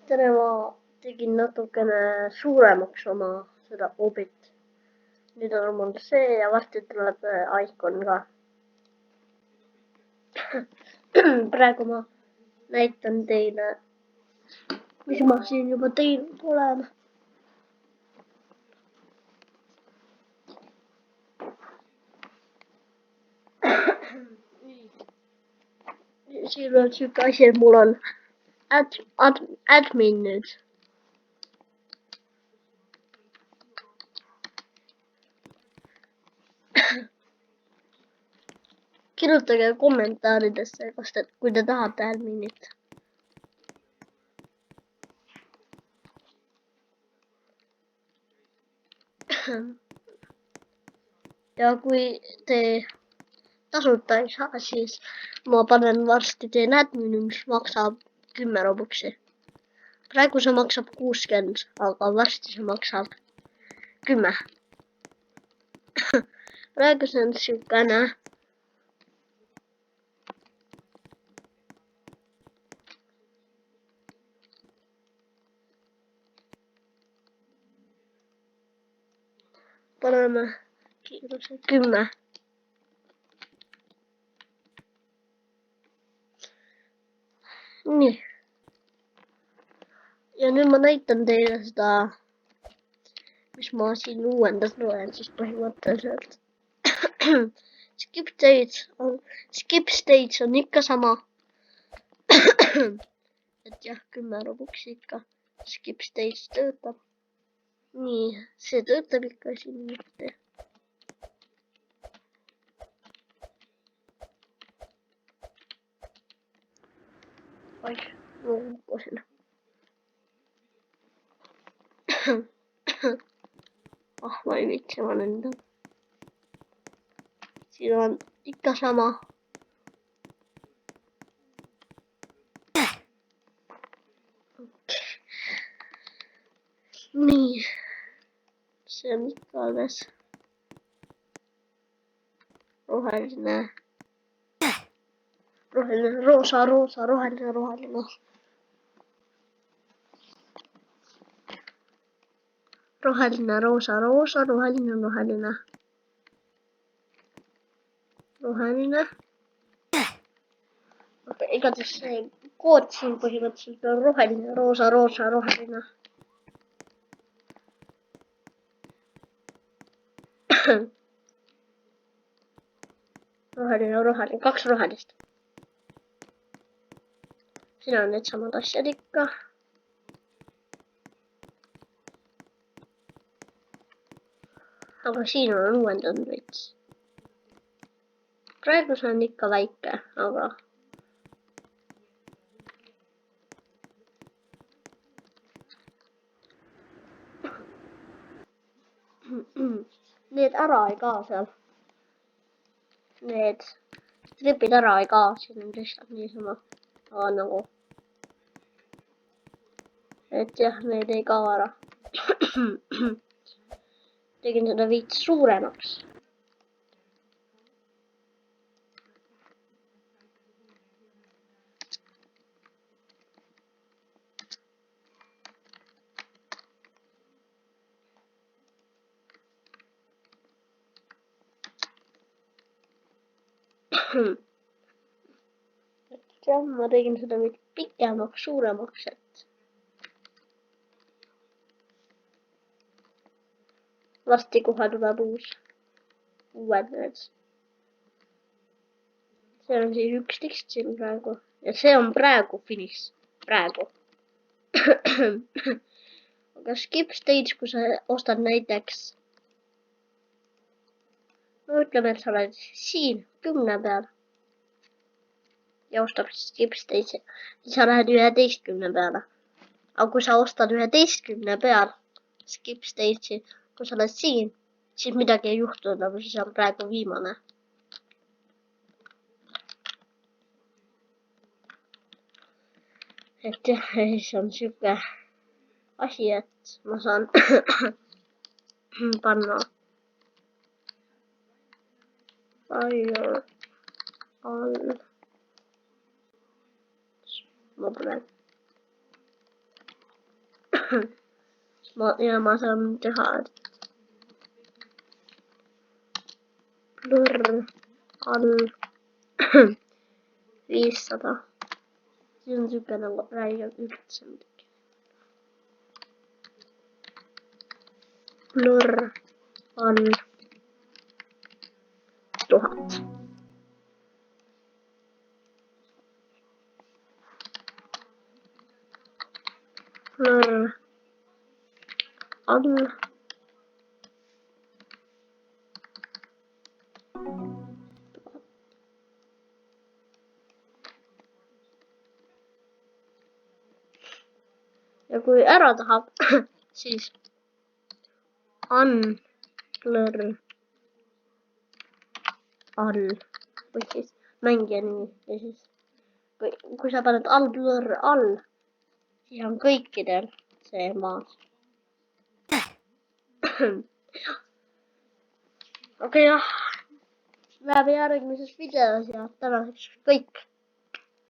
tere, ma tegin natukene suuremaks oma seda hobit. nüüd on mul see ja varsti tuleb Icon ka. praegu ma näitan teile, mis ma siin juba teinud olen. siin on siuke asi, et mul on admin nüüd. kirjutage kommentaaridesse, kui te tahate adminit. ja kui te tasuta ei saa, siis ma panen varsti teen admini, mis maksab 10 robuksi. praegu see maksab 60, aga varsti see maksab 10. praegu see on siukene. paneme kiiruse 10. nii. ja nüüd ma näitan teile seda, mis ma siin uuendas loen, siis põhimõtteliselt skip stage on ikka sama. et jah, 10 robuksi ikka. Skip stage töötab. nii, see töötab ikka siin mitte. oih, ma kukkusin. ma ei viitsi, ma lendan. siin on ikka sama. nii, see on ikka alles roheline, roosa, roheline. roheline, roosa, roheline. aga igatahes see kood siin põhimõtteliselt on roheline, roosa, roheline. roheline, 2 rohelist. siin on needsamad asjad ikka. aga siin on uuendanud veits. praegu see on ikka väike, aga need ära ei kao seal. Need tripid ära ei kao, siin on lihtsalt niisama nagu. et jah, need ei kao ära. tegin seda veits suuremaks. jah, ma tegin seda veits pikemaks, suuremaks, et varsti kohe tuleb uued need. see on siis 11 siin praegu ja see on praegu finiš, praegu. aga skip stage, kui sa ostad näiteks, no ütleme, et sa oled siin 10 peal ja ostad skip stage'i, siis sa lähed 11 peale. aga kui sa ostad 11 peal skip stage'i, kui sa oled siin, siis midagi ei juhtu, nagu siis on praegu viimane. et jah, siis on siuke asi, et ma saan panna fire all. ma panen ma saan teha blur all 500. see on siuke nagu räägib üldse midagi. Blur all 1000. Blur all ja kui ära tahab, siis unblur all või siis mängija nimi ja siis kui sa paned unblur all, siis on kõikidel see maas. okei, jah, näeme järgmises videos ja tänaseks kõik.